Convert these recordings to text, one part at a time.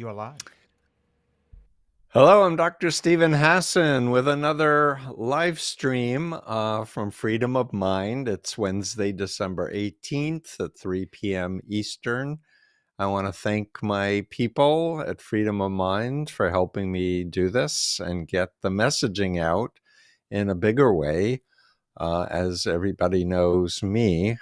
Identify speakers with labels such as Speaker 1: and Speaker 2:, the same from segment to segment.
Speaker 1: You are live.
Speaker 2: Hello, I'm Dr. Stephen Hassan with another live stream from Freedom of Mind. It's Wednesday, December 18th at 3 p.m. Eastern. I want to thank my people at Freedom of Mind for helping me do this and get the messaging out in a bigger way. As everybody knows me,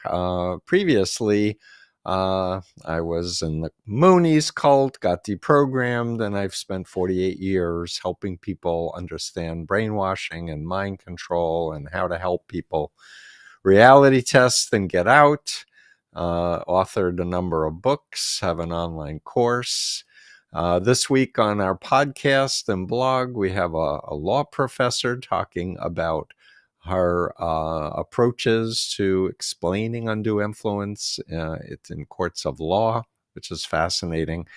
Speaker 2: previously I was in the Moonies cult, got deprogrammed, and I've spent 48 years helping people understand brainwashing and mind control and how to help people reality test and get out. Authored a number of books, have an online course. This week on our podcast and blog, we have a law professor talking about her approaches to explaining undue influence. It's in courts of law, which is fascinating.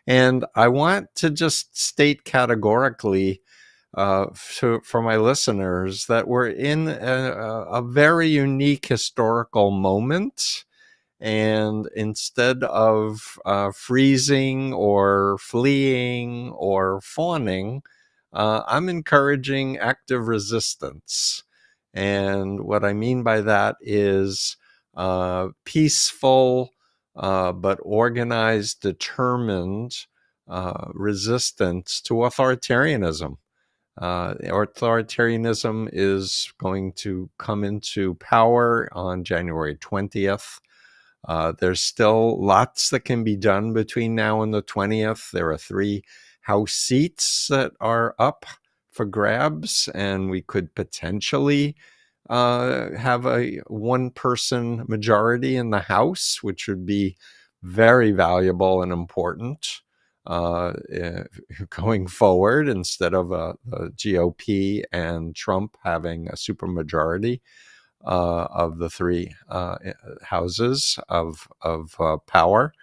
Speaker 2: And I want to just state categorically for my listeners that we're in a very unique historical moment. And instead of freezing or fleeing or fawning, I'm encouraging active resistance. And what I mean by that is peaceful but organized, determined resistance to authoritarianism. Authoritarianism is going to come into power on January 20th. There's still lots that can be done between now and the 20th. There are 3 House seats that are up for grabs, and we could potentially have a one-person majority in the House, which would be very valuable and important going forward, instead of the GOP and Trump having a supermajority of the 3 houses of power.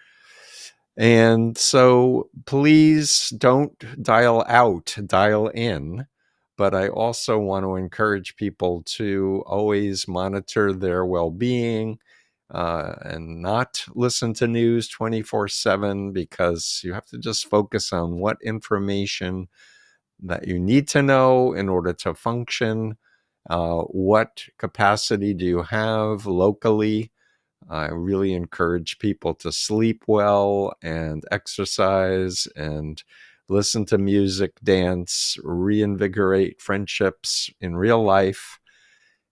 Speaker 2: And so please don't dial out, dial in. But I also want to encourage people to always monitor their well-being and not listen to news 24/7, because you have to just focus on what information that you need to know in order to function. What capacity do you have locally? I really encourage people to sleep well and exercise and listen to music, dance, reinvigorate friendships in real life.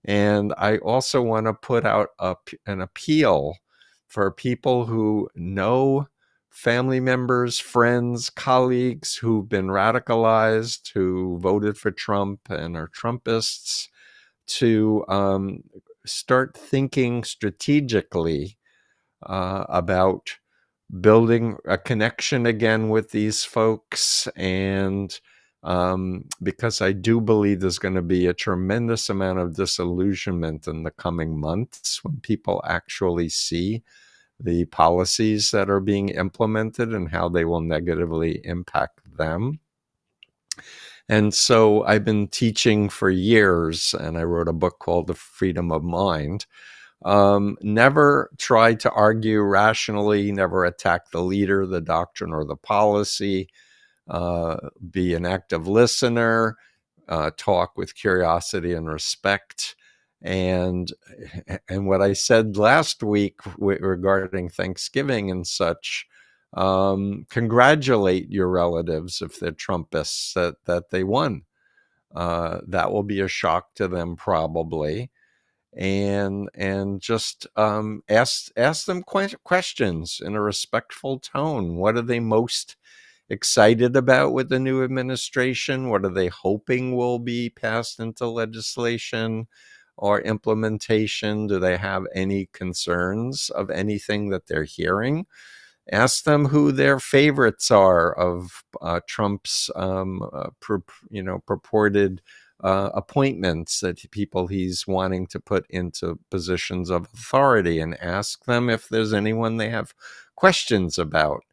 Speaker 2: And I also want to put out an appeal for people who know family members, friends, colleagues who've been radicalized, who voted for Trump and are Trumpists, to start thinking strategically about building a connection again with these folks. And because I do believe there's going to be a tremendous amount of disillusionment in the coming months when people actually see the policies that are being implemented and how they will negatively impact them. And so I've been teaching for years, and I wrote a book called The Freedom of Mind. Never try to argue rationally, never attack the leader, the doctrine, or the policy. Be an active listener, talk with curiosity and respect. And what I said last week regarding Thanksgiving and such, congratulate your relatives if they're Trumpists that they won. That will be a shock to them probably. And just ask them questions in a respectful tone. What are they most excited about with the new administration? What are they hoping will be passed into legislation or implementation? Do they have any concerns of anything that they're hearing? Ask them who their favorites are of Trump's purported appointments, that people he's wanting to put into positions of authority, and ask them if there's anyone they have questions about.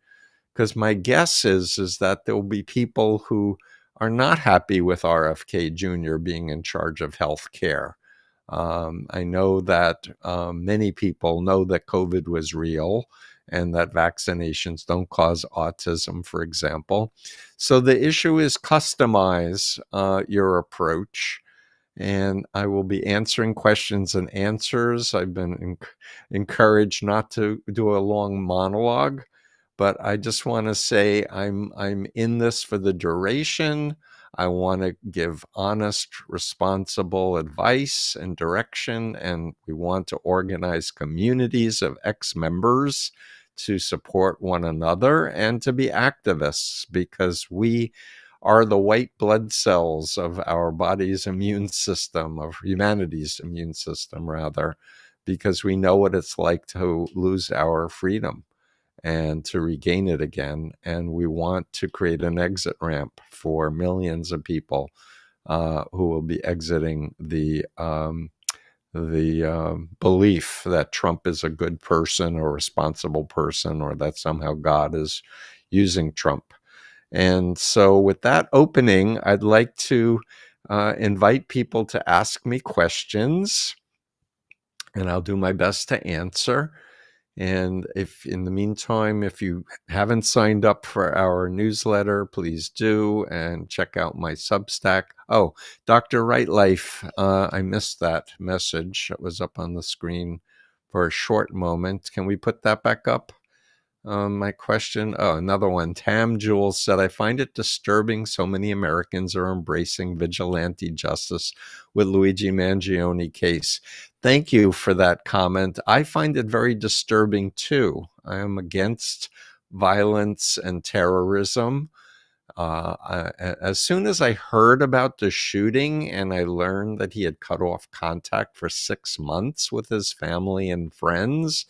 Speaker 2: Because my guess is that there will be people who are not happy with RFK Jr. being in charge of health care. I know that many people know that COVID was real, and that vaccinations don't cause autism, for example. So the issue is customize your approach. And I will be answering questions and answers. I've been encouraged not to do a long monologue, but I just want to say I'm in this for the duration. I want to give honest, responsible advice and direction, and we want to organize communities of ex-members to support one another and to be activists, because we are the white blood cells of our body's immune system, of humanity's immune system, rather, because we know what it's like to lose our freedom and to regain it again. And we want to create an exit ramp for millions of people who will be exiting the belief that Trump is a good person or responsible person, or that somehow God is using Trump. And so with that opening, I'd like to invite people to ask me questions, and I'll do my best to answer. And if in the meantime, if you haven't signed up for our newsletter, please do, and check out my Substack. Oh, Dr. Right Life, I missed that message. It was up on the screen for a short moment. Can we put that back up? My question, another one. Tam Jules said, I find it disturbing so many Americans are embracing vigilante justice with Luigi Mangione case. Thank you for that comment. I find it very disturbing too. I am against violence and terrorism. As soon as I heard about the shooting and I learned that he had cut off contact for 6 months with his family and friends,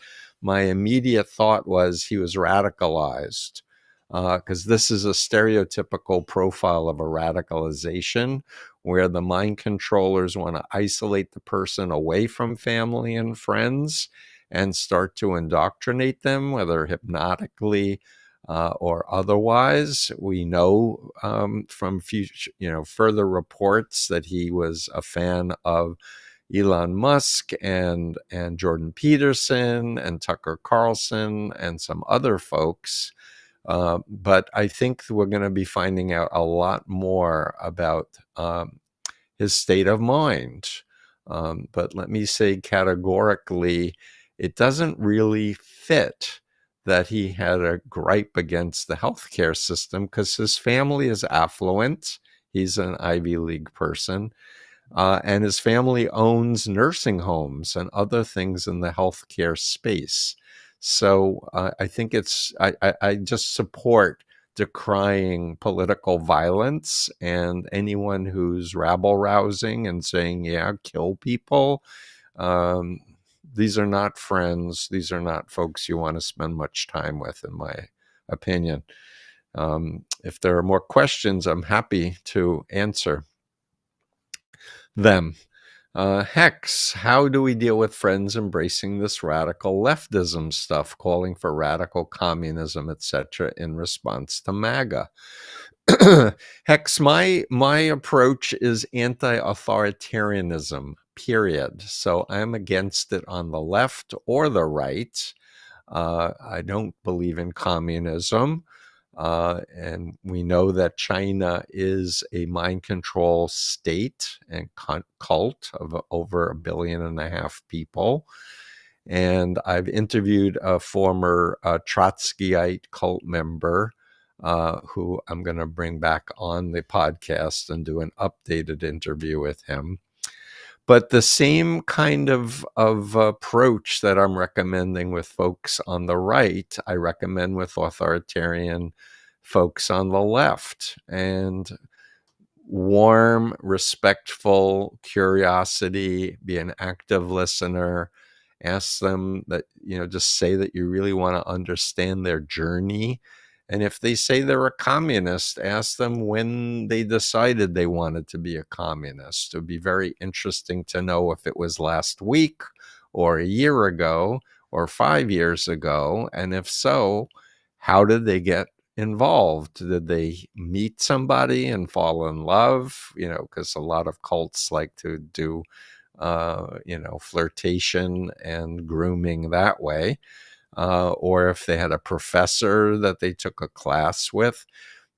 Speaker 2: my immediate thought was he was radicalized, because this is a stereotypical profile of a radicalization where the mind controllers want to isolate the person away from family and friends and start to indoctrinate them, whether hypnotically or otherwise. We know from further reports that he was a fan of Elon Musk and Jordan Peterson and Tucker Carlson and some other folks. But I think we're going to be finding out a lot more about his state of mind. But let me say categorically, it doesn't really fit that he had a gripe against the healthcare system, because his family is affluent. He's an Ivy League person. And his family owns nursing homes and other things in the healthcare space. So I think I just support decrying political violence, and anyone who's rabble rousing and saying, yeah, kill people. These are not friends. These are not folks you want to spend much time with, in my opinion. If there are more questions, I'm happy to answer them. Hex, how do we deal with friends embracing this radical leftism stuff, calling for radical communism, etc., in response to MAGA? Hex, my approach is anti-authoritarianism, period. So I'm against it on the left or the right. I don't believe in communism. And we know that China is a mind control state and cult of over 1.5 billion people. And I've interviewed a former Trotskyite cult member who I'm going to bring back on the podcast and do an updated interview with him. But the same kind of approach that I'm recommending with folks on the right, I recommend with authoritarian folks on the left. And warm, respectful curiosity, be an active listener, ask them that, just say that you really want to understand their journey. And if they say they're a communist, ask them when they decided they wanted to be a communist. It would be very interesting to know if it was last week or a year ago or 5 years ago. And if so, how did they get involved? Did they meet somebody and fall in love? Because a lot of cults like to do, flirtation and grooming that way. or if they had a professor that they took a class with.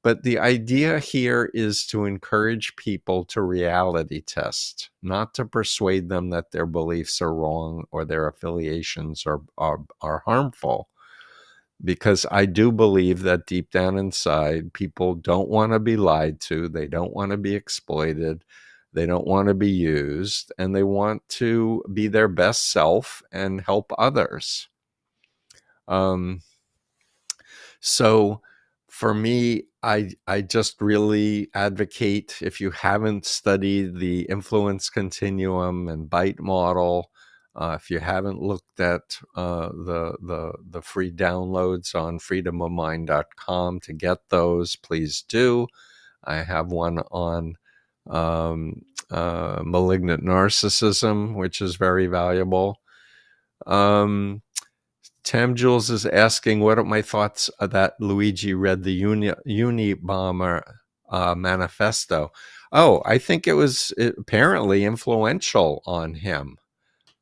Speaker 2: But the idea here is to encourage people to reality test, not to persuade them that their beliefs are wrong or their affiliations are harmful. Because I do believe that deep down inside, people don't want to be lied to. They don't want to be exploited. They don't want to be used. And they want to be their best self and help others. Um, so for me, I just really advocate, if you haven't studied the influence continuum and bite model, if you haven't looked at the free downloads on freedomofmind.com to get those, please do. I have one on malignant narcissism, which is very valuable. Tam Jules is asking, what are my thoughts that Luigi read the Unabomber manifesto? Oh, I think it was apparently influential on him.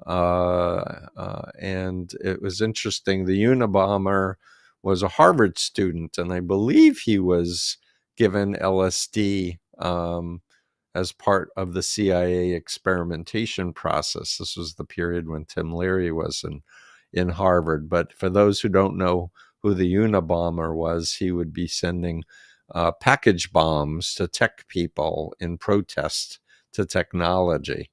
Speaker 2: And it was interesting. The Unabomber was a Harvard student, and I believe he was given LSD as part of the CIA experimentation process. This was the period when Tim Leary was in Harvard. But for those who don't know who the Unabomber was, he would be sending package bombs to tech people in protest to technology.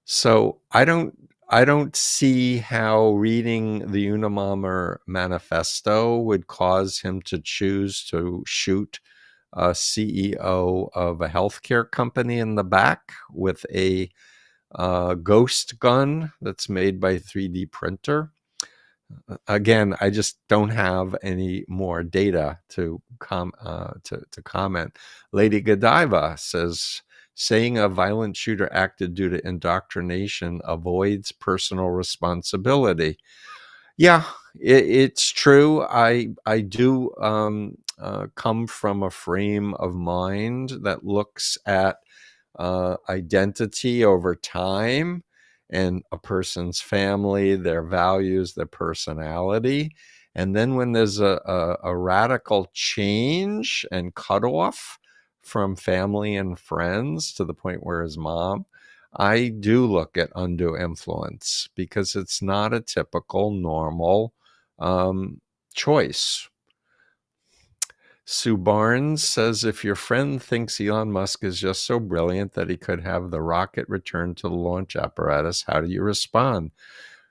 Speaker 2: So I don't see how reading the Unabomber manifesto would cause him to choose to shoot a CEO of a healthcare company in the back with a ghost gun that's made by 3D printer. Again, I just don't have any more data to comment. Lady Godiva says, saying a violent shooter acted due to indoctrination avoids personal responsibility. Yeah, it's true. I do come from a frame of mind that looks at identity over time and a person's family, their values, their personality. And then when there's a radical change and cutoff from family and friends to the point where his mom, I do look at undue influence because it's not a typical, normal choice. Sue Barnes says, if your friend thinks Elon Musk is just so brilliant that he could have the rocket return to the launch apparatus, how do you respond?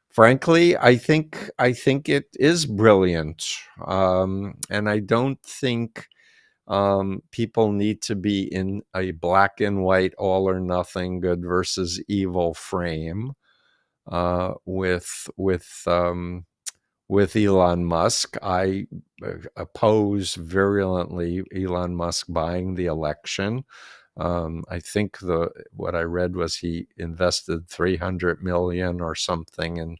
Speaker 2: Frankly, I think it is brilliant, and I don't think people need to be in a black and white, all or nothing, good versus evil frame with Elon Musk. I oppose virulently Elon Musk buying the election. I think what I read was he invested $300 million or something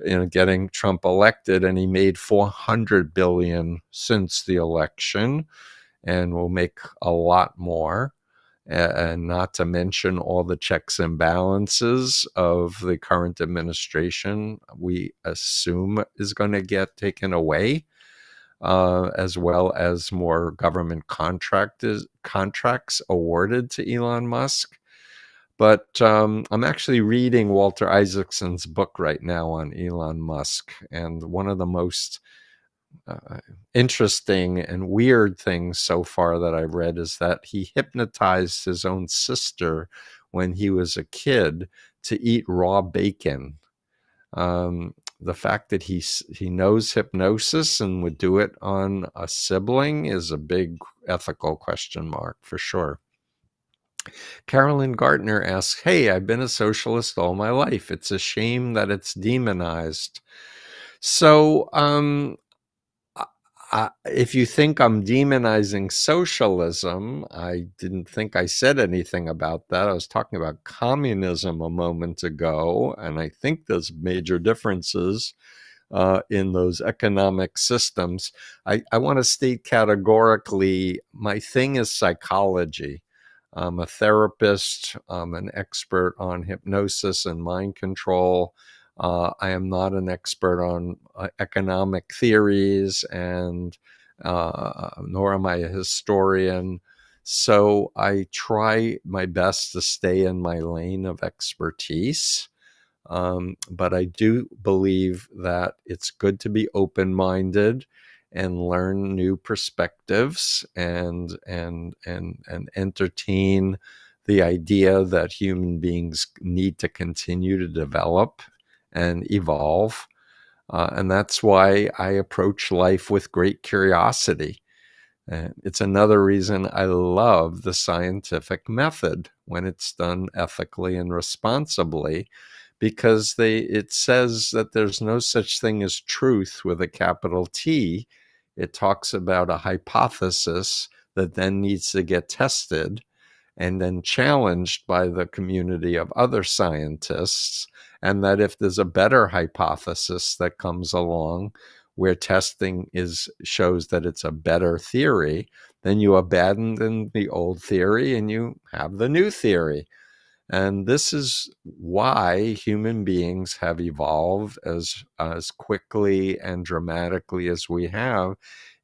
Speaker 2: in getting Trump elected, and he made $400 billion since the election, and will make a lot more. And not to mention all the checks and balances of the current administration, we assume is going to get taken away, as well as more government contracts awarded to Elon Musk. But I'm actually reading Walter Isaacson's book right now on Elon Musk, and one of the most interesting and weird things so far that I've read is that he hypnotized his own sister when he was a kid to eat raw bacon. The fact that he knows hypnosis and would do it on a sibling is a big ethical question mark for sure. Carolyn Gartner asks, hey, I've been a socialist all my life. It's a shame that it's demonized. So, if you think I'm demonizing socialism, I didn't think I said anything about that. I was talking about communism a moment ago, and I think there's major differences in those economic systems. I want to state categorically, my thing is psychology. I'm a therapist. I'm an expert on hypnosis and mind control. I am not an expert on economic theories, and nor am I a historian. So I try my best to stay in my lane of expertise. But I do believe that it's good to be open-minded and learn new perspectives and entertain the idea that human beings need to continue to develop and evolve. And that's why I approach life with great curiosity. And it's another reason I love the scientific method when it's done ethically and responsibly, because it says that there's no such thing as truth with a capital T. It talks about a hypothesis that then needs to get tested and then challenged by the community of other scientists, and that if there's a better hypothesis that comes along where testing shows that it's a better theory, then you abandon the old theory and you have the new theory. And this is why human beings have evolved as quickly and dramatically as we have,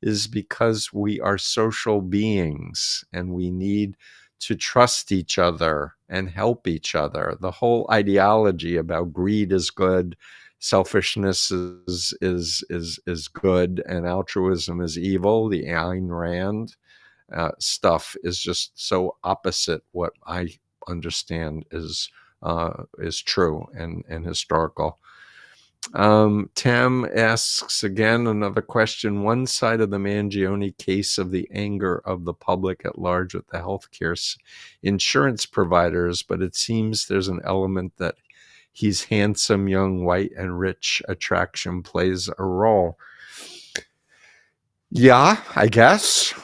Speaker 2: is because we are social beings and we need to trust each other and help each other. The whole ideology about greed is good, selfishness is good, and altruism is evil, the Ayn Rand stuff, is just so opposite what I understand is true and historical. Tam asks again another question. One side of the Mangione case of the anger of the public at large with the healthcare insurance providers, but it seems there's an element that he's handsome, young, white, and rich attraction plays a role. Yeah, I guess.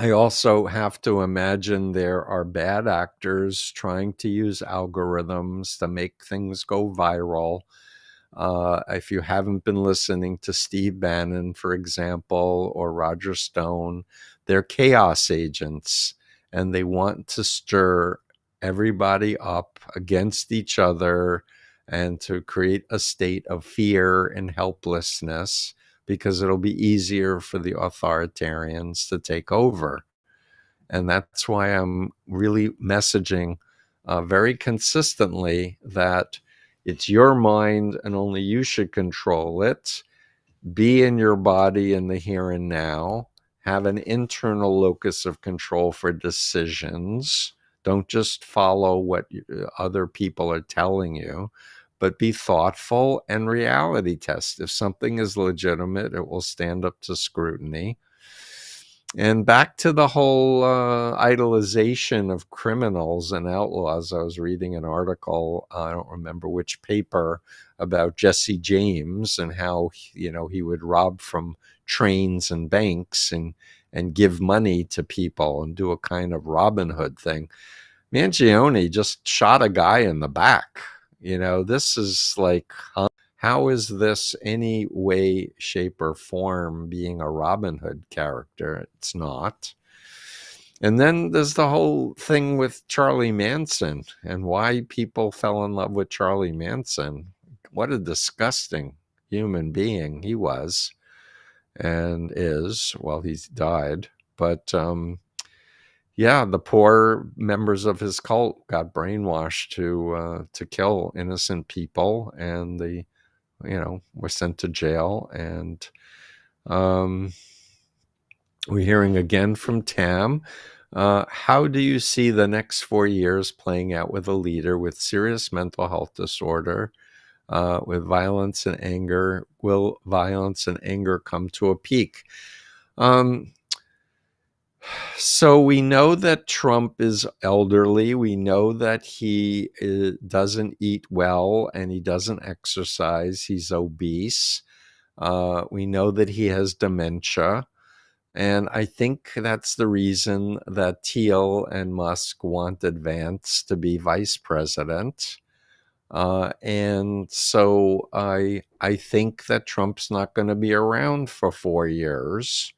Speaker 2: I also have to imagine there are bad actors trying to use algorithms to make things go viral. If you haven't been listening to Steve Bannon, for example, or Roger Stone, they're chaos agents, and they want to stir everybody up against each other and to create a state of fear and helplessness, because it'll be easier for the authoritarians to take over. And that's why I'm really messaging very consistently that it's your mind and only you should control it. Be in your body in the here and now. Have an internal locus of control for decisions. Don't just follow what other people are telling you, but be thoughtful and reality test. If something is legitimate, it will stand up to scrutiny. And back to the whole idolization of criminals and outlaws. I was reading an article, I don't remember which paper, about Jesse James and how, he would rob from trains and banks and give money to people and do a kind of Robin Hood thing. Mangione just shot a guy in the back. This is like, how is this any way, shape, or form being a Robin Hood character? It's not. And then there's the whole thing with Charlie Manson and why people fell in love with Charlie Manson. What a disgusting human being he was and is. Well, he's died. But yeah, the poor members of his cult got brainwashed to kill innocent people, and were sent to jail. And we're hearing again from Tam. How do you see the next 4 years playing out with a leader with serious mental health disorder, with violence and anger? Will violence and anger come to a peak? So we know that Trump is elderly. We know that he doesn't eat well and he doesn't exercise. He's obese. We know that he has dementia. And I think that's the reason that Thiel and Musk wanted Vance to be vice president. And so I think that Trump's not going to be around for 4 years.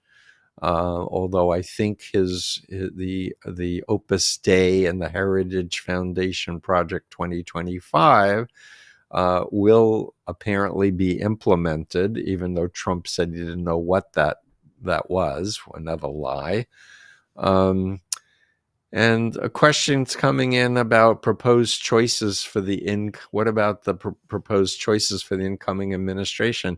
Speaker 2: Although I think the Opus Dei and the Heritage Foundation Project 2025 will apparently be implemented, even though Trump said he didn't know what that was. Another lie. And a question's coming in about proposed choices for what about the proposed choices for the incoming administration?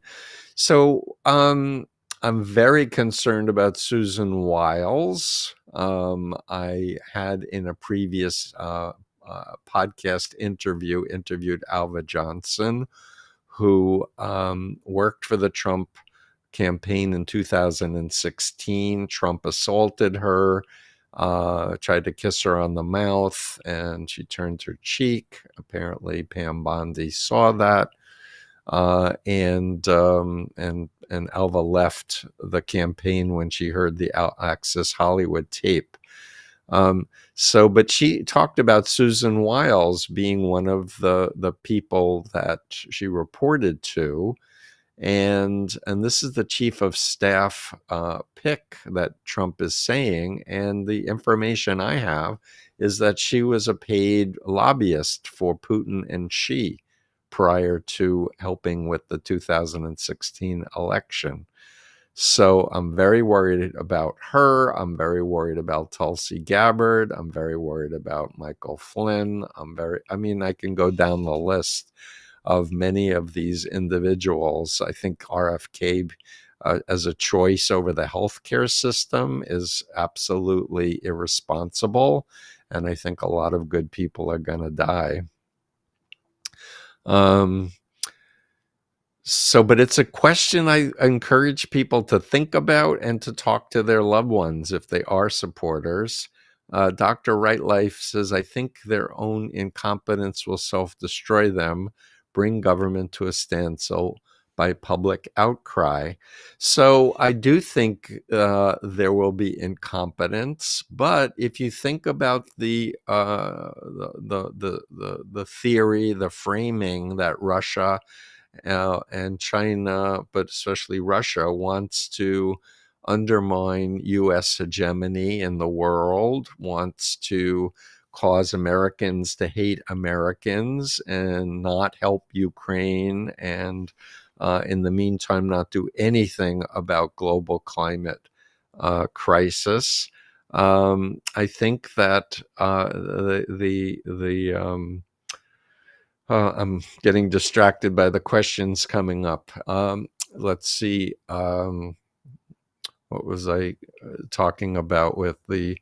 Speaker 2: So I'm very concerned about Susan Wiles. I had in a previous podcast interviewed Alva Johnson, who worked for the Trump campaign in 2016. Trump assaulted her, tried to kiss her on the mouth, and she turned her cheek. Apparently, Pam Bondi saw that, and Alva left the campaign when she heard the Access Hollywood tape. But she talked about Susan Wiles being one of the people that she reported to. And this is the chief of staff pick that Trump is saying. And the information I have is that she was a paid lobbyist for Putin and Xi prior to helping with the 2016 election. So I'm very worried about her. I'm very worried about Tulsi Gabbard. I'm very worried about Michael Flynn. I can go down the list of many of these individuals. I think RFK as a choice over the healthcare system is absolutely irresponsible. And I think a lot of good people are going to die. But it's a question I encourage people to think about and to talk to their loved ones if they are supporters. Dr. Rightlife says, I think their own incompetence will self-destroy them, bring government to a standstill by public outcry. So I do think there will be incompetence, but if you think about the theory, the framing that Russia and China, but especially Russia, wants to undermine U.S. hegemony in the world, wants to cause Americans to hate Americans and not help Ukraine, and in the meantime, not do anything about global climate crisis. I think that I'm getting distracted by the questions coming up. Let's see. What was I talking about with the...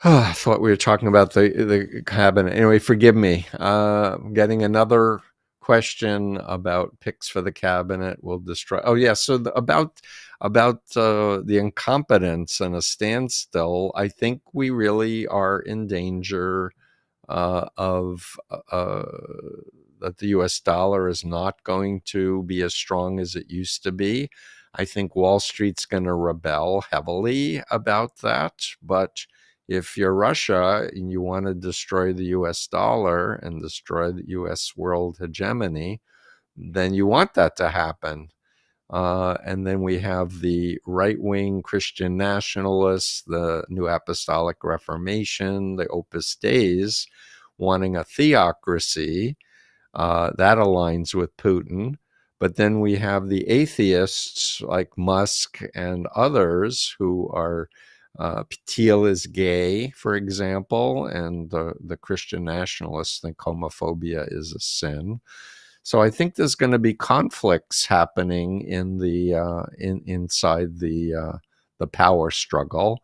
Speaker 2: I thought we were talking about the cabinet. Anyway, forgive me. I'm getting another question about picks for the cabinet will destroy. Oh, yeah. So about the incompetence and a standstill, I think we really are in danger of that the US dollar is not going to be as strong as it used to be. I think Wall Street's going to rebel heavily about that. But if you're Russia and you want to destroy the US dollar and destroy the US world hegemony, then you want that to happen. And then we have the right-wing Christian nationalists, the New Apostolic Reformation, the Opus Deis, wanting a theocracy that aligns with Putin. But then we have the atheists like Musk and others who are Teal is gay, for example, and the Christian nationalists think homophobia is a sin. So I think there's going to be conflicts happening in the inside the power struggle,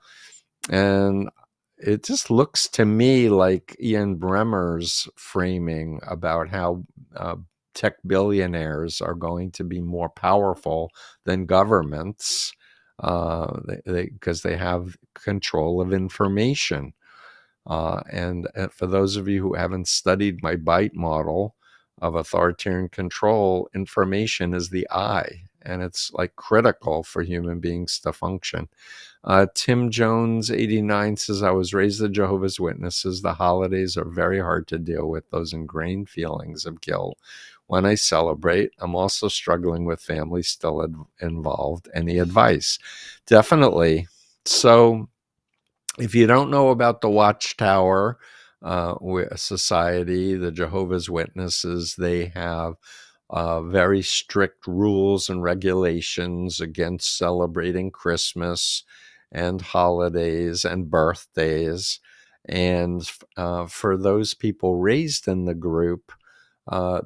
Speaker 2: and it just looks to me like Ian Bremmer's framing about how tech billionaires are going to be more powerful than governments because they have control of information. And for those of you who haven't studied my BITE model of authoritarian control, information is the eye, and it's like critical for human beings to function. Tim Jones, 89, says, I was raised the Jehovah's Witnesses. The holidays are very hard to deal with, those ingrained feelings of guilt when I celebrate. I'm also struggling with family still involved. Any advice? Definitely. So if you don't know about the Watchtower, society, the Jehovah's Witnesses, they have very strict rules and regulations against celebrating Christmas and holidays and birthdays. And for those people raised in the group,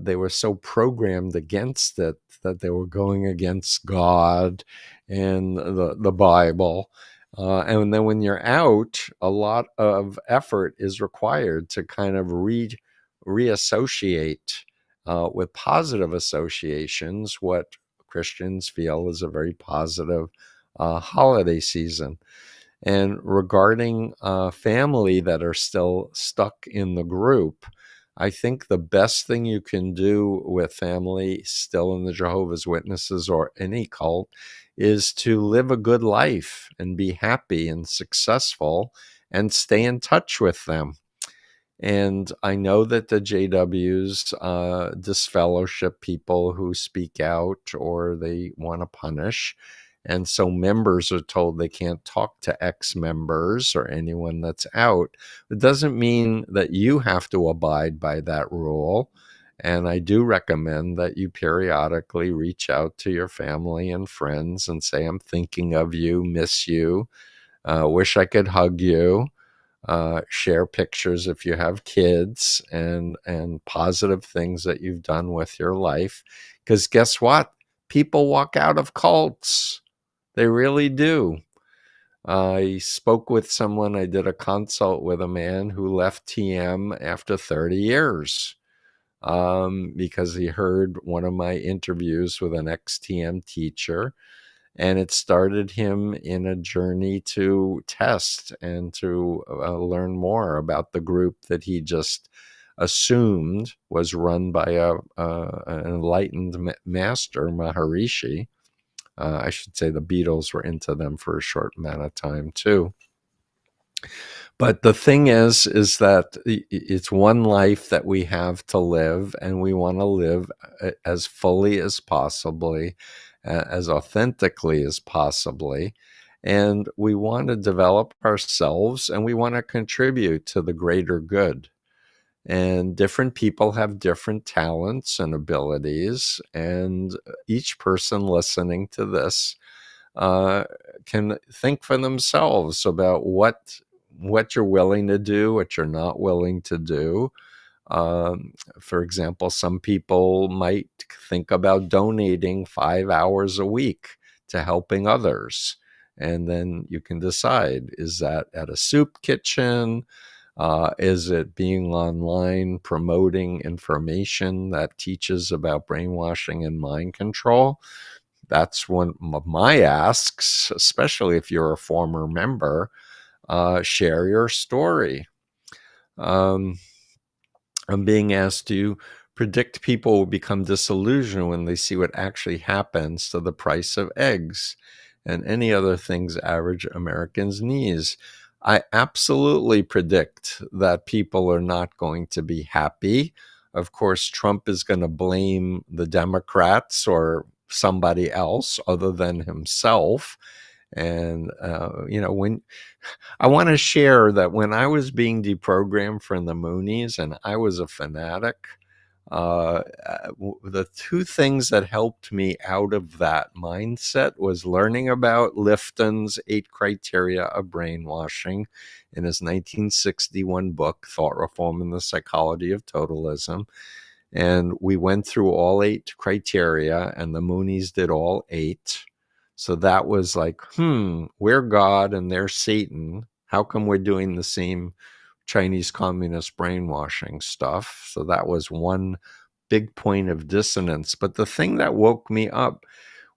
Speaker 2: they were so programmed against it that they were going against God and the Bible. And then when you're out, a lot of effort is required to kind of reassociate with positive associations, what Christians feel is a very positive holiday season. And regarding family that are still stuck in the group, I think the best thing you can do with family still in the Jehovah's Witnesses or any cult is to live a good life and be happy and successful and stay in touch with them. And I know that the JWs disfellowship people who speak out or they want to punish. And so members are told they can't talk to ex-members or anyone that's out. It doesn't mean that you have to abide by that rule. And I do recommend that you periodically reach out to your family and friends and say, I'm thinking of you, miss you, wish I could hug you. Share pictures if you have kids and positive things that you've done with your life. Because guess what? People walk out of cults. They really do. I spoke with someone, I did a consult with a man who left TM after 30 years because he heard one of my interviews with an ex-TM teacher. And it started him in a journey to test and to learn more about the group that he just assumed was run by an enlightened master, Maharishi. I should say the Beatles were into them for a short amount of time too. But the thing is that it's one life that we have to live, and we want to live as fully as possibly, as authentically as possibly. And we want to develop ourselves, and we want to contribute to the greater good. And different people have different talents and abilities, and each person listening to this can think for themselves about what you're willing to do, what you're not willing to do. For example, some people might think about donating 5 hours a week to helping others. And then you can decide, is that at a soup kitchen? Is it being online promoting information that teaches about brainwashing and mind control? That's one of my asks, especially if you're a former member. Share your story. I'm being asked to predict people will become disillusioned when they see what actually happens to the price of eggs and any other things average Americans need. I absolutely predict that people are not going to be happy. Of course, Trump is going to blame the Democrats or somebody else other than himself. And, when I want to share that when I was being deprogrammed from the Moonies and I was a fanatic, the two things that helped me out of that mindset was learning about Lifton's 8 Criteria of Brainwashing in his 1961 book, Thought Reform and the Psychology of Totalism. And we went through all 8 criteria, and the Moonies did all 8. So that was like, we're God and they're Satan. How come we're doing the same Chinese communist brainwashing stuff? So that was one big point of dissonance. But the thing that woke me up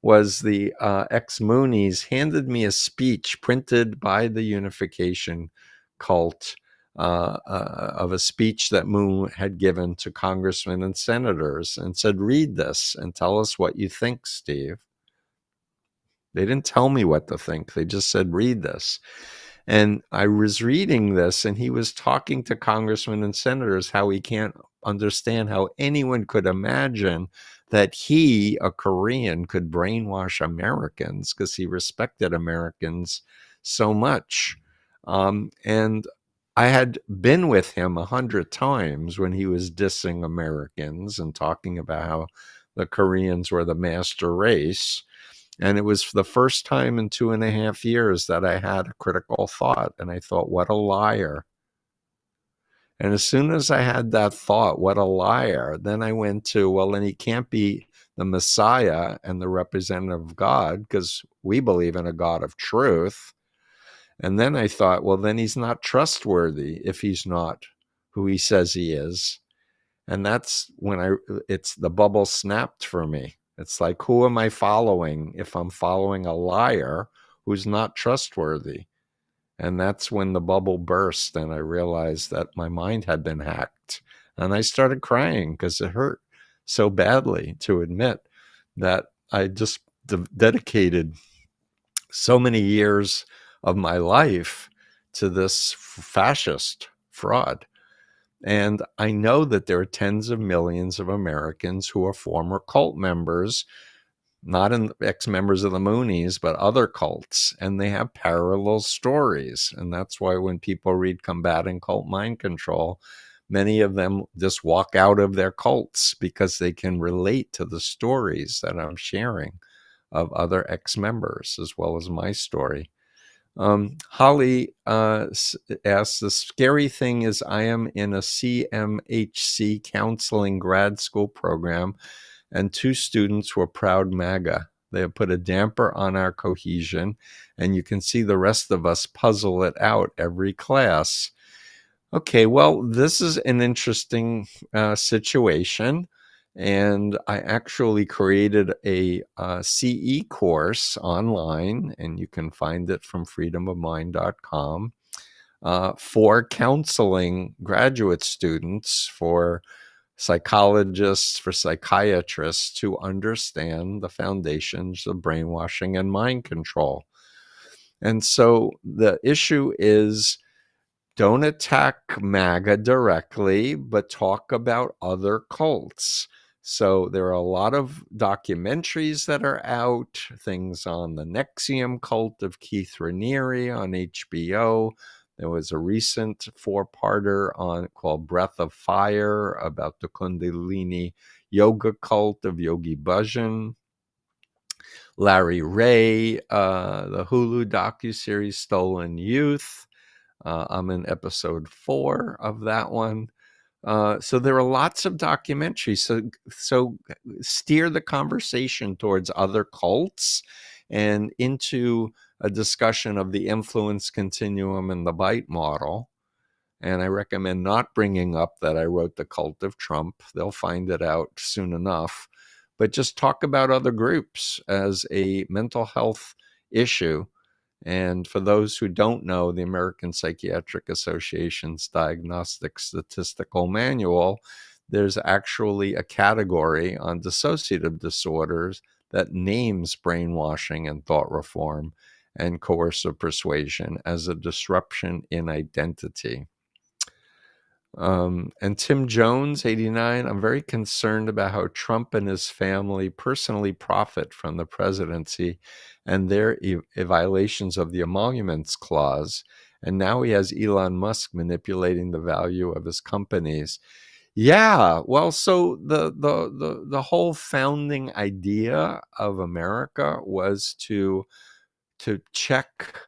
Speaker 2: was the ex-Moonies handed me a speech printed by the Unification Cult of a speech that Moon had given to congressmen and senators and said, read this and tell us what you think, Steve. They didn't tell me what to think. They just said, read this. And I was reading this, and he was talking to congressmen and senators how he can't understand how anyone could imagine that he, a Korean, could brainwash Americans because he respected Americans so much. And I had been with him 100 times when he was dissing Americans and talking about how the Koreans were the master race. And it was the first time in 2.5 years that I had a critical thought. And I thought, what a liar. And as soon as I had that thought, what a liar, then I went to, well, then he can't be the Messiah and the representative of God because we believe in a God of truth. And then I thought, well, then he's not trustworthy if he's not who he says he is. And that's when it's the bubble snapped for me. It's like, who am I following if I'm following a liar who's not trustworthy? And that's when the bubble burst and I realized that my mind had been hacked. And I started crying because it hurt so badly to admit that I just dedicated so many years of my life to this fascist fraud. And I know that there are tens of millions of Americans who are former cult members, not in ex-members of the Moonies, but other cults, and they have parallel stories. And that's why when people read Combating Cult Mind Control, many of them just walk out of their cults because they can relate to the stories that I'm sharing of other ex-members, as well as my story. Holly asks, the scary thing is I am in a CMHC counseling grad school program, and 2 students were proud MAGA. They have put a damper on our cohesion, and you can see the rest of us puzzle it out every class. Okay, well, this is an interesting situation. And I actually created a CE course online, and you can find it from freedomofmind.com for counseling graduate students, for psychologists, for psychiatrists to understand the foundations of brainwashing and mind control. And so the issue is, don't attack MAGA directly, but talk about other cults. So there are a lot of documentaries that are out, things on the Nexium cult of Keith Raniere on HBO. There was a recent 4-parter called Breath of Fire about the Kundalini yoga cult of Yogi Bhajan. Larry Ray, the Hulu docuseries Stolen Youth. I'm in episode 4 of that one. So there are lots of documentaries. So steer the conversation towards other cults and into a discussion of the influence continuum and the bite model. And I recommend not bringing up that I wrote The Cult of Trump. They'll find it out soon enough. But just talk about other groups as a mental health issue. And for those who don't know, the American Psychiatric Association's Diagnostic Statistical Manual, there's actually a category on dissociative disorders that names brainwashing and thought reform and coercive persuasion as a disruption in identity. And Tim Jones, 89, I'm very concerned about how Trump and his family personally profit from the presidency and their violations of the Emoluments Clause. And now he has Elon Musk manipulating the value of his companies. Yeah, well, so the whole founding idea of America was to check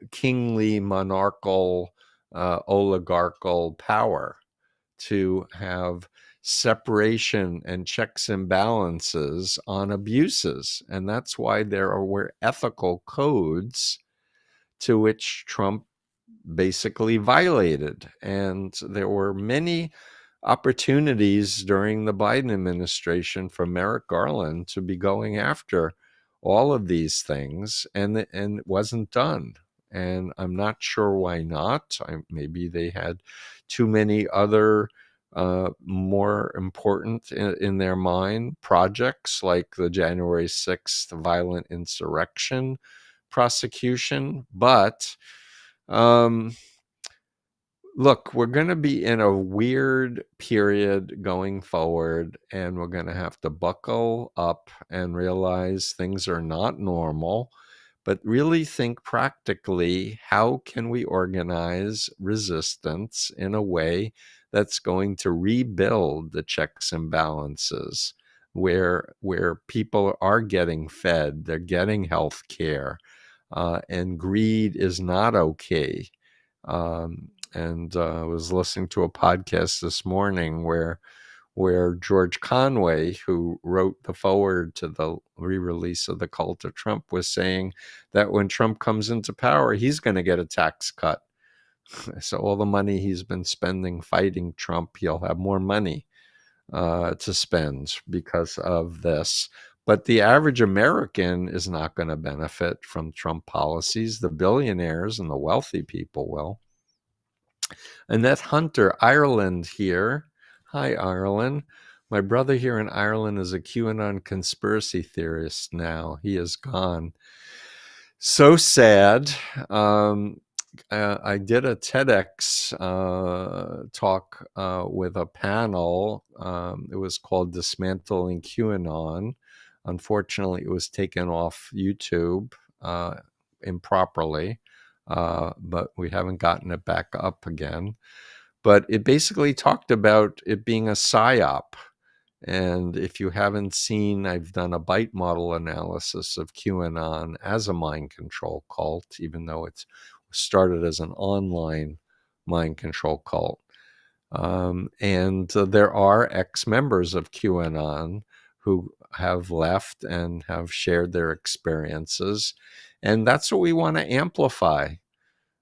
Speaker 2: kingly, monarchical, oligarchical power, to have separation and checks and balances on abuses. And that's why there were ethical codes to which Trump basically violated. And there were many opportunities during the Biden administration for Merrick Garland to be going after all of these things, and it wasn't done. And I'm not sure why not. Maybe they had too many other more important in their mind projects, like the January 6th violent insurrection prosecution. But look, we're going to be in a weird period going forward, and we're going to have to buckle up and realize things are not normal. but really think practically, how can we organize resistance in a way that's going to rebuild the checks and balances, where people are getting fed, they're getting health care, and greed is not okay. And I was listening to a podcast this morning where George Conway, who wrote the foreword to the re-release of The Cult of Trump, was saying that when Trump comes into power, he's going to get a tax cut. So all the money he's been spending fighting Trump, he'll have more money to spend because of this. But the average American is not going to benefit from Trump policies. The billionaires and the wealthy people will. Annette Hunter, Ireland here. Hi, Ireland. My brother here in Ireland is a QAnon conspiracy theorist now. He is gone. So sad. I did a TEDx talk with a panel. It was called Dismantling QAnon. Unfortunately, it was taken off YouTube improperly, but we haven't gotten it back up again. But it basically talked about it being a psyop. And if you haven't seen, I've done a bite model analysis of QAnon as a mind control cult, even though it's started as an online mind control cult. And there are ex-members of QAnon who have left and have shared their experiences. And that's what we want to amplify.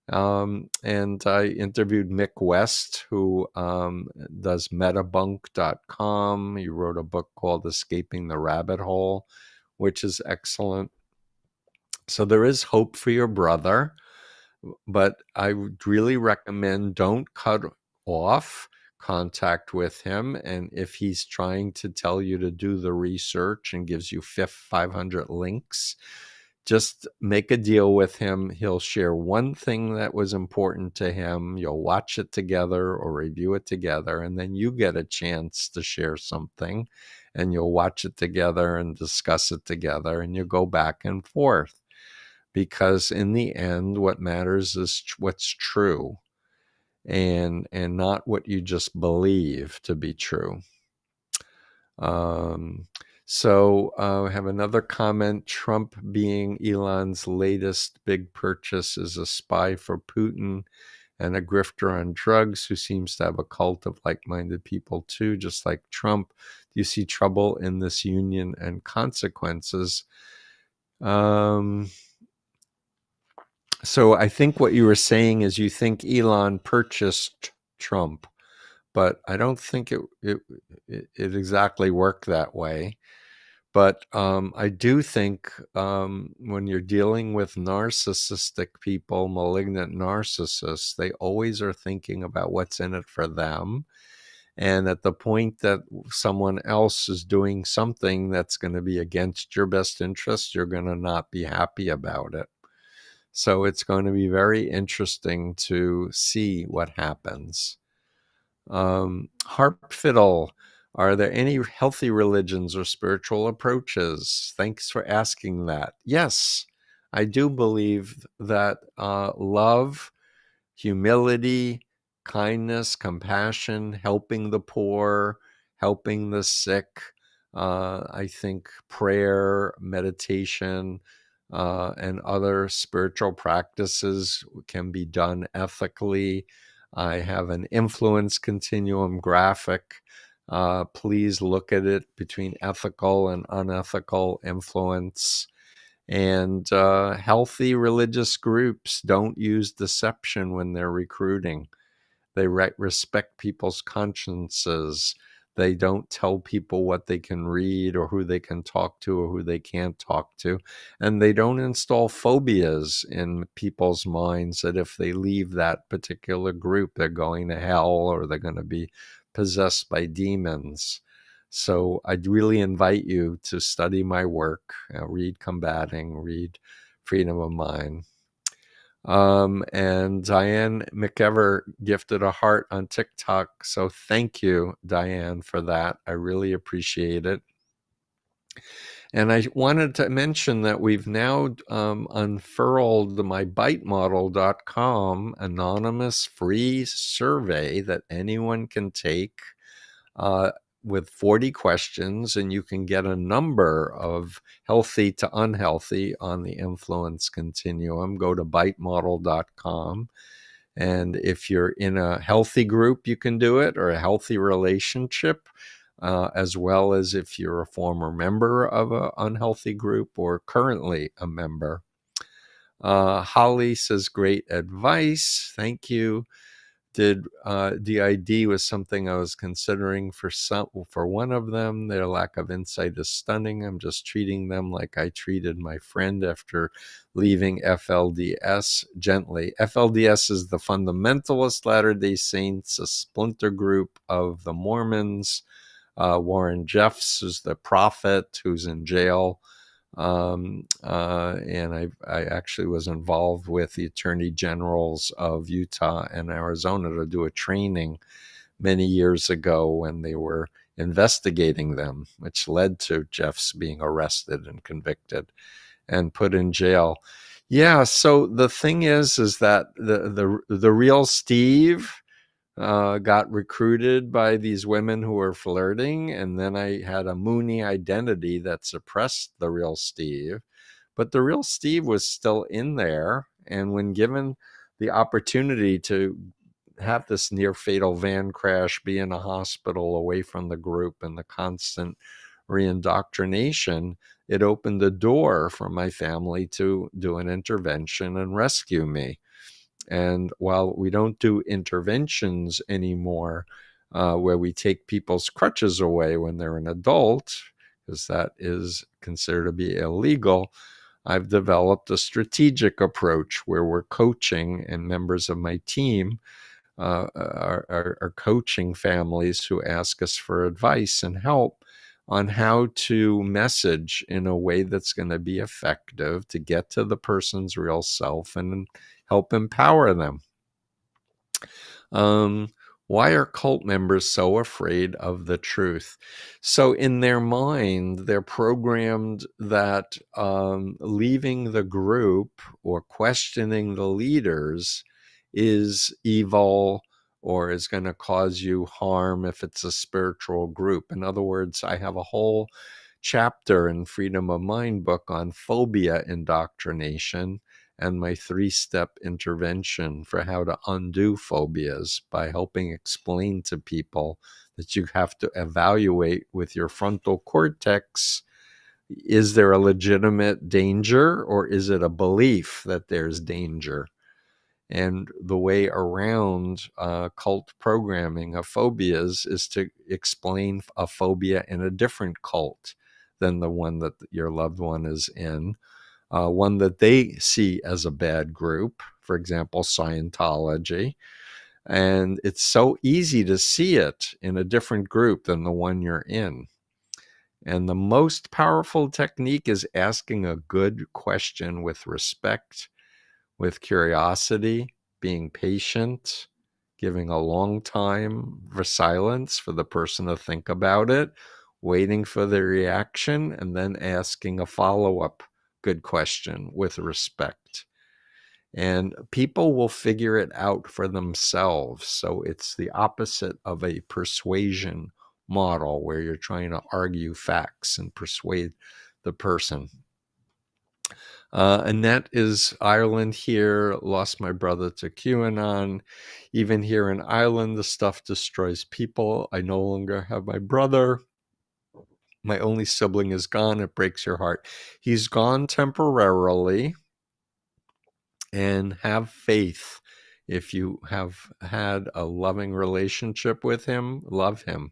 Speaker 2: And I interviewed Mick West, who does metabunk.com. He wrote a book called Escaping the Rabbit Hole, which is excellent. So there is hope for your brother, but I would really recommend don't cut off contact with him. And if he's trying to tell you to do the research and gives you 500 links, just make a deal with him. He'll share one thing that was important to him. You'll watch it together or review it together, and then you get a chance to share something, and you'll watch it together and discuss it together, and you go back and forth. Because in the end, what matters is what's true, and not what you just believe to be true. So I have another comment. Trump being Elon's latest big purchase is a spy for Putin and a grifter on drugs who seems to have a cult of like-minded people too, just like Trump. Do you see trouble in this union and consequences? So I think what you were saying is you think Elon purchased Trump, but I don't think it exactly worked that way. But I do think when you're dealing with narcissistic people, malignant narcissists, they always are thinking about what's in it for them. And at the point that someone else is doing something that's going to be against your best interest, you're going to not be happy about it. So it's going to be very interesting to see what happens. Harp Fiddle, are there any healthy religions or spiritual approaches? Thanks for asking that. Yes, I do believe that love, humility, kindness, compassion, helping the poor, helping the sick, I think prayer, meditation, and other spiritual practices can be done ethically. I have an Influence Continuum graphic. Please look at it between ethical and unethical influence. And healthy religious groups don't use deception when they're recruiting. They respect people's consciences. They don't tell people what they can read or who they can talk to or who they can't talk to. And they don't install phobias in people's minds that if they leave that particular group, they're going to hell or they're going to be possessed by demons. So I'd really invite you to study my work, read Combating, read Freedom of Mind. And Diane McEver gifted a heart on TikTok. So thank you, Diane, for that. I really appreciate it. And I wanted to mention that we've now unfurled my bitemodel.com anonymous free survey that anyone can take uh, with 40 questions, and you can get a number of healthy to unhealthy on the influence continuum. Go to bitemodel.com. And if you're in a healthy group, you can do it, or a healthy relationship, as well as if you're a former member of an unhealthy group or currently a member. Holly says, great advice. Thank you. DID was something I was considering for one of them. Their lack of insight is stunning. I'm just treating them like I treated my friend after leaving FLDS gently. FLDS is the Fundamentalist Latter-day Saints, a splinter group of the Mormons. Warren Jeffs is the prophet who's in jail. And I actually was involved with the attorney generals of Utah and Arizona to do a training many years ago when they were investigating them, which led to Jeffs being arrested and convicted and put in jail. Yeah, so the thing is that the real Steve got recruited by these women who were flirting, and then I had a Mooney identity that suppressed the real Steve. But the real Steve was still in there, and when given the opportunity to have this near fatal van crash, be in a hospital away from the group, and the constant reindoctrination, it opened the door for my family to do an intervention and rescue me. And while we don't do interventions anymore, where we take people's crutches away when they're an adult, because that is considered to be illegal, I've developed a strategic approach where we're coaching, and members of my team are coaching families who ask us for advice and help on how to message in a way that's going to be effective to get to the person's real self and help empower them. Why are cult members so afraid of the truth? So in their mind, they're programmed that leaving the group or questioning the leaders is evil or is going to cause you harm if it's a spiritual group. In other words, I have a whole chapter in Freedom of Mind book on phobia indoctrination and my 3-step intervention for how to undo phobias by helping explain to people that you have to evaluate with your frontal cortex, is there a legitimate danger or is it a belief that there's danger? And the way around cult programming of phobias is to explain a phobia in a different cult than the one that your loved one is in. One that they see as a bad group, for example, Scientology. And it's so easy to see it in a different group than the one you're in. And the most powerful technique is asking a good question with respect, with curiosity, being patient, giving a long time for silence for the person to think about it, waiting for the reaction, and then asking a follow-up good question with respect. And people will figure it out for themselves. So it's the opposite of a persuasion model where you're trying to argue facts and persuade the person. Annette is Ireland here, lost my brother to QAnon. Even here in Ireland, the stuff destroys people. I no longer have my brother. My only sibling is gone. It breaks your heart. He's gone temporarily, and have faith. If you have had a loving relationship with him, love him,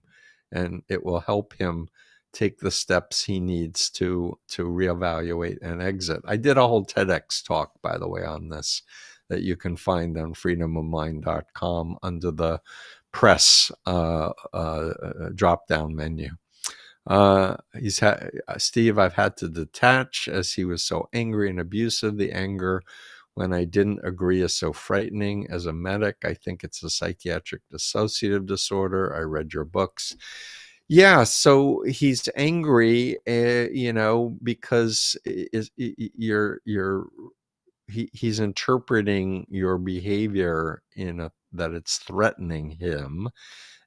Speaker 2: and it will help him take the steps he needs to reevaluate and exit. I did a whole TEDx talk, by the way, on this that you can find on freedomofmind.com under the press drop-down menu. Steve, I've had to detach as he was so angry and abusive. The anger when I didn't agree is so frightening. As a medic, I think it's a psychiatric dissociative disorder. I read your books. Yeah, so he's angry, because he's interpreting your behavior that it's threatening him.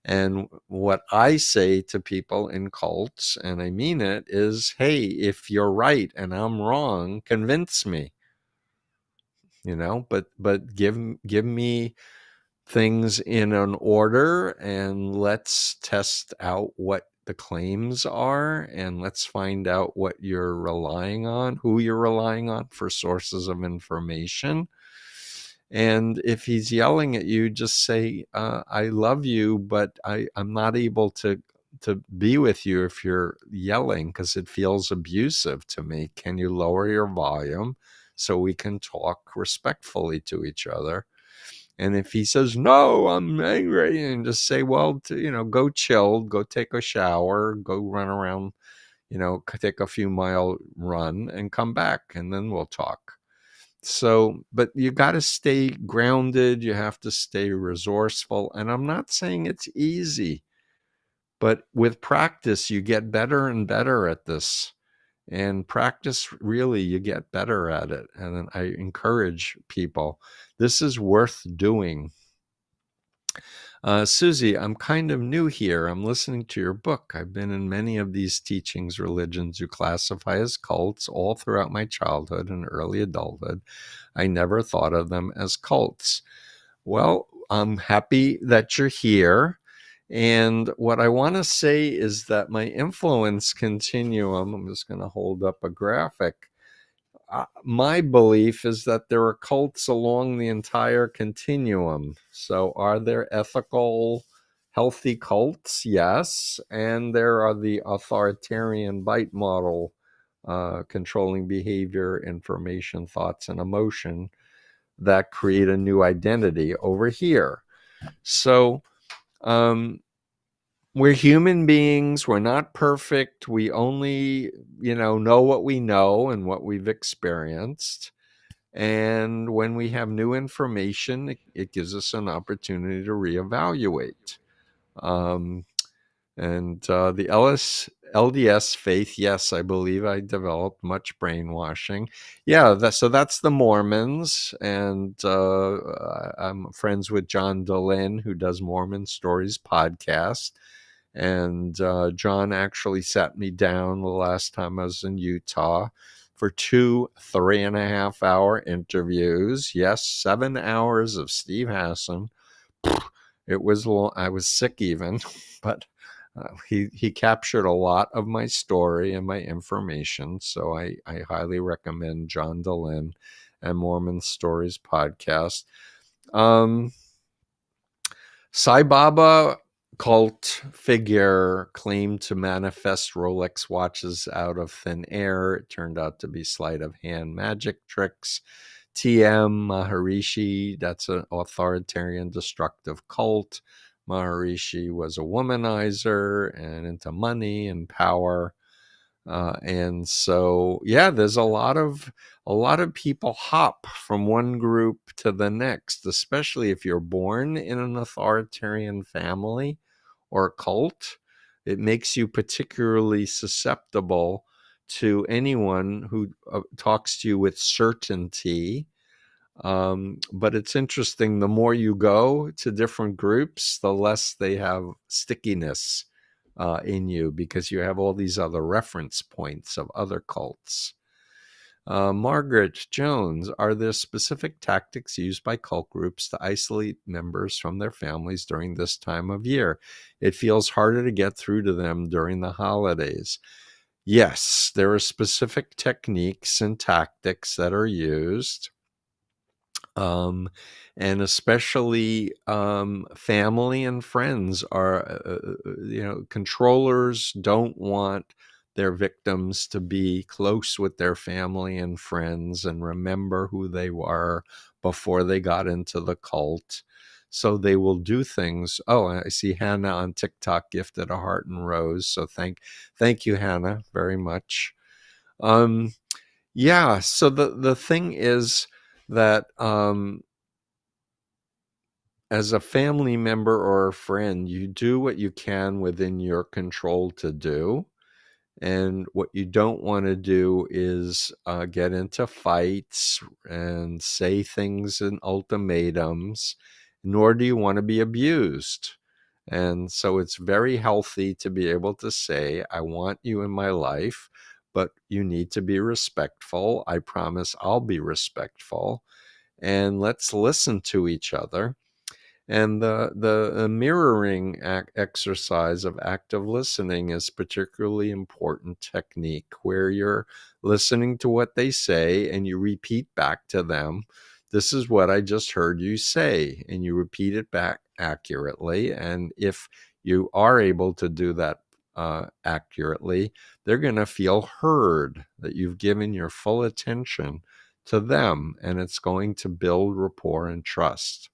Speaker 2: And what I say to people in cults, and I mean it, is, hey, if you're right and I'm wrong, convince me. But give me things in an order, and let's test out what the claims are, and let's find out what you're relying on, who you're relying on for sources of information. And if he's yelling at you, just say, I love you, but I'm not able to be with you if you're yelling, because it feels abusive to me. Can you lower your volume so we can talk respectfully to each other? And if he says, no, I'm angry, and just say, well, go chill, go take a shower, go run around, take a few mile run and come back, and then we'll talk. So, but you got to stay grounded. You have to stay resourceful. And I'm not saying it's easy, but with practice, you get better and better at this. And practice, really, you get better at it. And I encourage people, this is worth doing. Susie, I'm kind of new here. I'm listening to your book. I've been in many of these teachings, religions you classify as cults all throughout my childhood and early adulthood. I never thought of them as cults. Well, I'm happy that you're here. And what I want to say is that my influence continuum, I'm just going to hold up a graphic. My belief is that there are cults along the entire continuum. So are there ethical, healthy cults? Yes. And there are the authoritarian bite model, controlling behavior, information, thoughts, and emotion, that create a new identity over here. So we're human beings. We're not perfect. We only, know what we know and what we've experienced. And when we have new information, it gives us an opportunity to reevaluate. Um, and the LDS faith, yes, I believe I developed much brainwashing. Yeah, so that's the Mormons. And I'm friends with John Dehlin, who does Mormon Stories podcast. And John actually sat me down the last time I was in Utah for 2 3.5-hour interviews. Yes, 7 hours of Steve Hassan. It was long. I was sick even, but he captured a lot of my story and my information. So I highly recommend John Dehlin and Mormon Stories podcast. Sai Baba cult figure claimed to manifest Rolex watches out of thin air. It turned out to be sleight of hand magic tricks. TM Maharishi, that's an authoritarian destructive cult. Maharishi was a womanizer and into money and power. And so, yeah, there's a lot of people hop from one group to the next, especially if you're born in an authoritarian family or cult. It makes you particularly susceptible to anyone who talks to you with certainty. But it's interesting, the more you go to different groups, the less they have stickiness in you, because you have all these other reference points of other cults. Margaret Jones, are there specific tactics used by cult groups to isolate members from their families during this time of year? It feels harder to get through to them during the holidays. Yes, there are specific techniques and tactics that are used. And especially family and friends are, controllers don't want their victims to be close with their family and friends and remember who they were before they got into the cult. So they will do things. Oh, I see Hannah on TikTok gifted a heart and rose. So thank you, Hannah, very much. Yeah. So the thing is that as a family member or a friend, you do what you can within your control to do. And what you don't want to do is get into fights and say things in ultimatums, nor do you want to be abused. And so it's very healthy to be able to say, I want you in my life, but you need to be respectful. I promise I'll be respectful. And let's listen to each other. And the mirroring exercise of active listening is particularly important technique, where you're listening to what they say and you repeat back to them, this is what I just heard you say, and you repeat it back accurately. And if you are able to do that accurately, they're going to feel heard, that you've given your full attention to them, and it's going to build rapport and trust.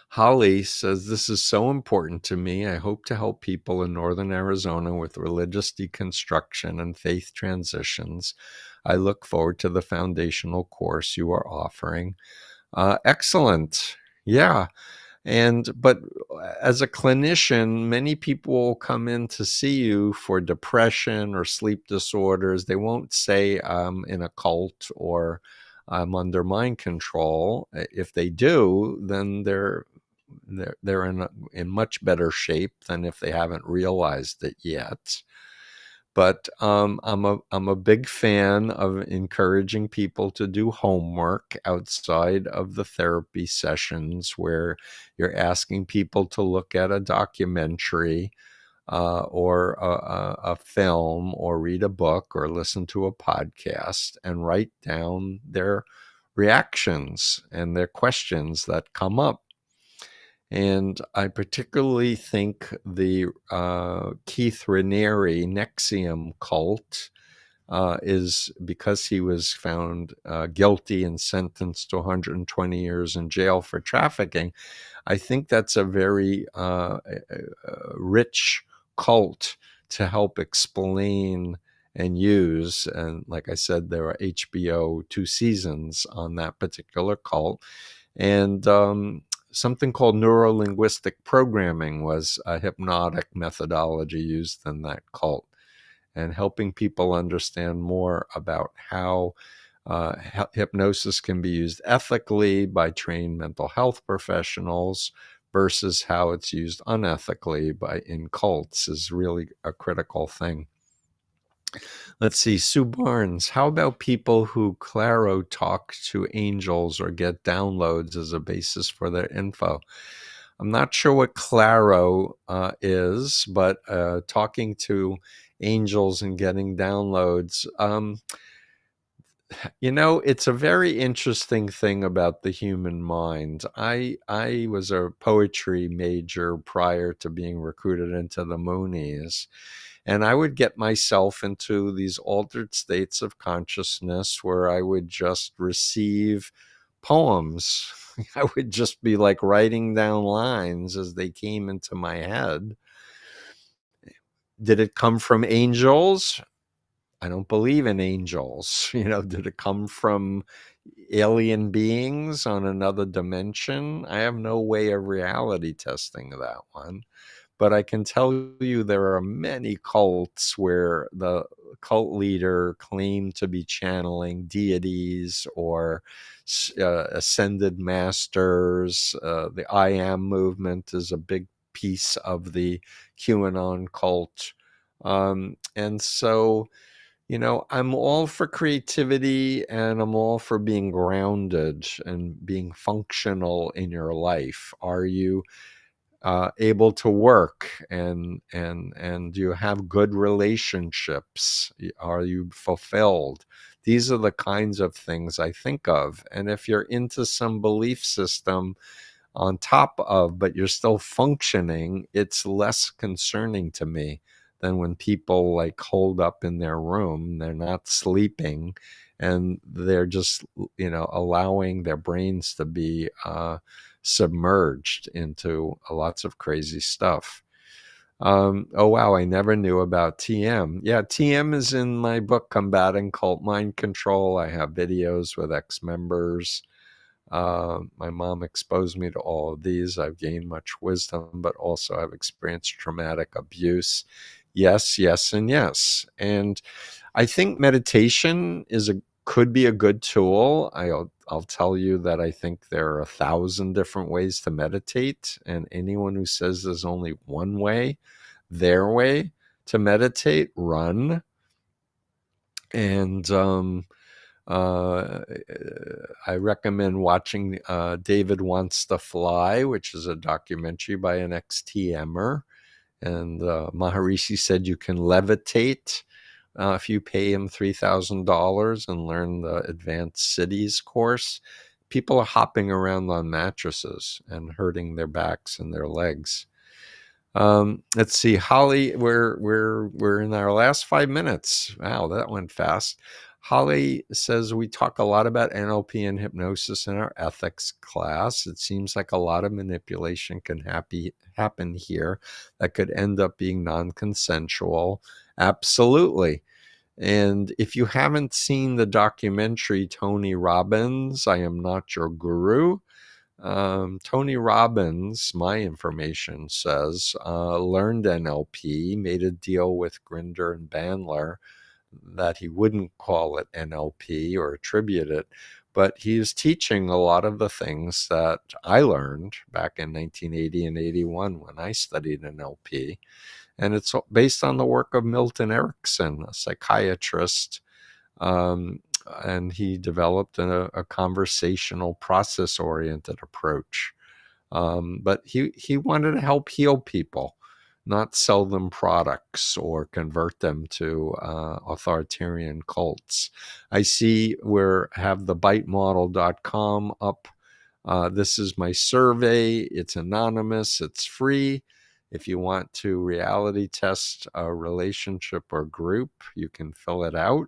Speaker 2: Holly says, this is so important to me. I hope to help people in Northern Arizona with religious deconstruction and faith transitions. I look forward to the foundational course you are offering. Excellent. Yeah. But as a clinician, many people will come in to see you for depression or sleep disorders. They won't say I'm in a cult or I'm under mind control. If they do, then they're in much better shape than if they haven't realized it yet. But I'm a big fan of encouraging people to do homework outside of the therapy sessions, where you're asking people to look at a documentary or a film, or read a book, or listen to a podcast, and write down their reactions and their questions that come up. And I particularly think the Keith Raniere NXIVM cult is, because he was found guilty and sentenced to 120 years in jail for trafficking. I think that's a very rich cult to help explain and use. And like I said, there are HBO 2 seasons on that particular cult. And something called neuro-linguistic programming was a hypnotic methodology used in that cult, and helping people understand more about how hypnosis can be used ethically by trained mental health professionals versus how it's used unethically in cults is really a critical thing. Let's see, Sue Barnes, how about people who claro talk to angels or get downloads as a basis for their info? I'm not sure what claro is, but talking to angels and getting downloads, it's a very interesting thing about the human mind. I was a poetry major prior to being recruited into the Moonies. And I would get myself into these altered states of consciousness where I would just receive poems. I would just be like writing down lines as they came into my head. Did it come from angels? I don't believe in angels. Did it come from alien beings on another dimension? I have no way of reality testing that one. But I can tell you there are many cults where the cult leader claimed to be channeling deities or ascended masters. The I Am movement is a big piece of the QAnon cult. And so, I'm all for creativity, and I'm all for being grounded and being functional in your life. Are you able to work, and you have good relationships? Are you fulfilled? These are the kinds of things I think of. And if you're into some belief system on top of, but you're still functioning, it's less concerning to me than when people like holed up in their room, they're not sleeping, and they're just, allowing their brains to be submerged into lots of crazy stuff. Oh, wow, I never knew about TM. Yeah, TM is in my book, Combating Cult Mind Control. I have videos with ex-members. My mom exposed me to all of these. I've gained much wisdom, but also I've experienced traumatic abuse. Yes, yes, and yes. And I think meditation could be a good tool. I'll tell you that I think there are 1,000 different ways to meditate, and anyone who says there's only one way, their way to meditate, run. And I recommend watching David Wants to Fly, which is a documentary by an ex-TMer. And Maharishi said you can levitate if you pay him $3,000 and learn the Advanced Cities course. People are hopping around on mattresses and hurting their backs and their legs. Let's see, Holly. We're in our last 5 minutes. Wow, that went fast. Holly says we talk a lot about NLP and hypnosis in our ethics class. It seems like a lot of manipulation can happen here that could end up being non-consensual. Absolutely. And if you haven't seen the documentary Tony Robbins, I Am Not Your Guru, Tony Robbins, my information says, learned NLP, made a deal with Grinder and Bandler that he wouldn't call it NLP or attribute it, but he is teaching a lot of the things that I learned back in 1980 and 81 when I studied NLP. And it's based on the work of Milton Erickson, a psychiatrist, and he developed a conversational, process-oriented approach. But he wanted to help heal people, not sell them products or convert them to authoritarian cults. I see we have the bitemodel.com up. This is my survey. It's anonymous. It's free. If you want to reality test a relationship or group, you can fill it out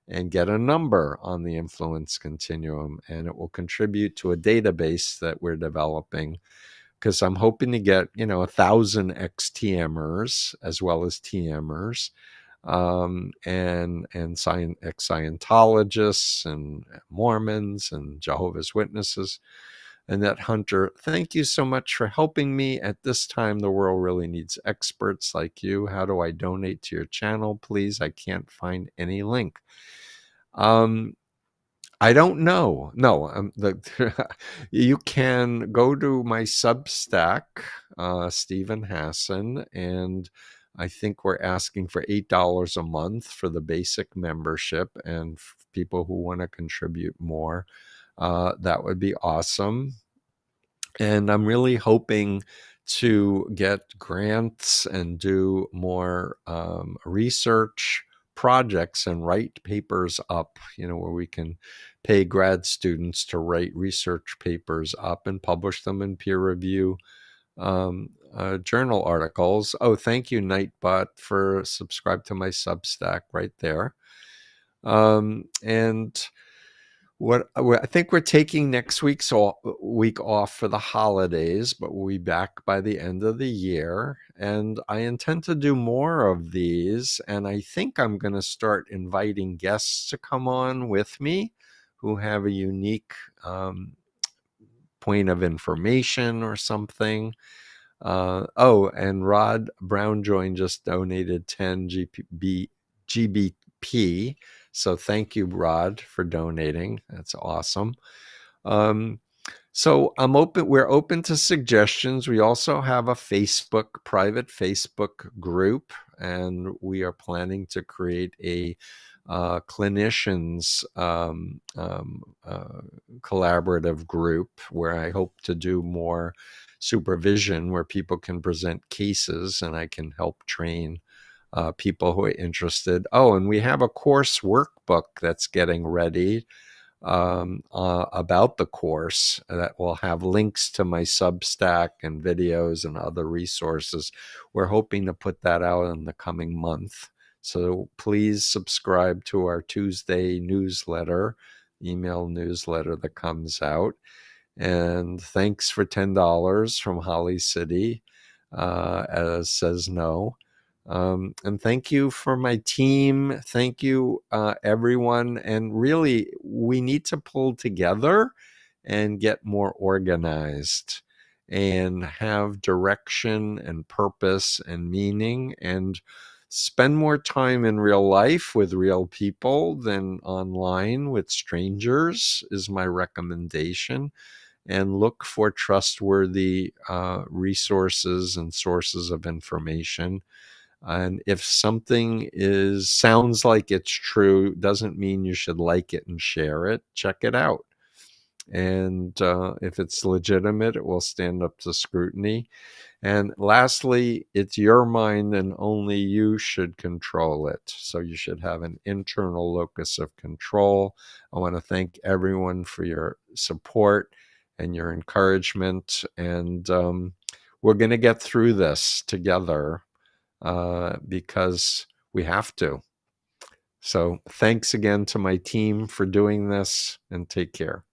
Speaker 2: and get a number on the Influence Continuum, and it will contribute to a database that we're developing, because I'm hoping to get 1,000 ex-TMers as well as TMers, and ex-Scientologists and Mormons and Jehovah's Witnesses. Annette Hunter, thank you so much for helping me. At this time, the world really needs experts like you. How do I donate to your channel, please? I can't find any link. I don't know. No, you can go to my Substack, Stephen Hassan, and I think we're asking for $8 a month for the basic membership, and people who want to contribute more, that would be awesome. And I'm really hoping to get grants and do more research projects and write papers up, where we can pay grad students to write research papers up and publish them in peer review journal articles. Oh, thank you, Nightbot, for subscribe to my Substack right there. And what I think we're taking next week's week off for the holidays, but we'll be back by the end of the year. And I intend to do more of these. And I think I'm going to start inviting guests to come on with me who have a unique point of information or something. And Rod Brownjoin just donated 10 GBP. So thank you, Rod, for donating. That's awesome. So we're open to suggestions. We also have a private Facebook group, and we are planning to create a clinicians collaborative group where I hope to do more supervision, where people can present cases and I can help train people who are interested. Oh, and we have a course workbook that's getting ready about the course that will have links to my Substack and videos and other resources. We're hoping to put that out in the coming month. So please subscribe to our Tuesday newsletter, email newsletter that comes out. And thanks for $10 from Holly City, as says no. And thank you for my team. Thank you, everyone. And really, we need to pull together and get more organized and have direction and purpose and meaning, and spend more time in real life with real people than online with strangers is my recommendation. And look for trustworthy resources and sources of information. And if something sounds like it's true, doesn't mean you should like it and share it. Check it out. And if it's legitimate, it will stand up to scrutiny. And lastly, it's your mind and only you should control it. So you should have an internal locus of control. I want to thank everyone for your support and your encouragement. And we're going to get through this together because we have to. So thanks again to my team for doing this, and take care.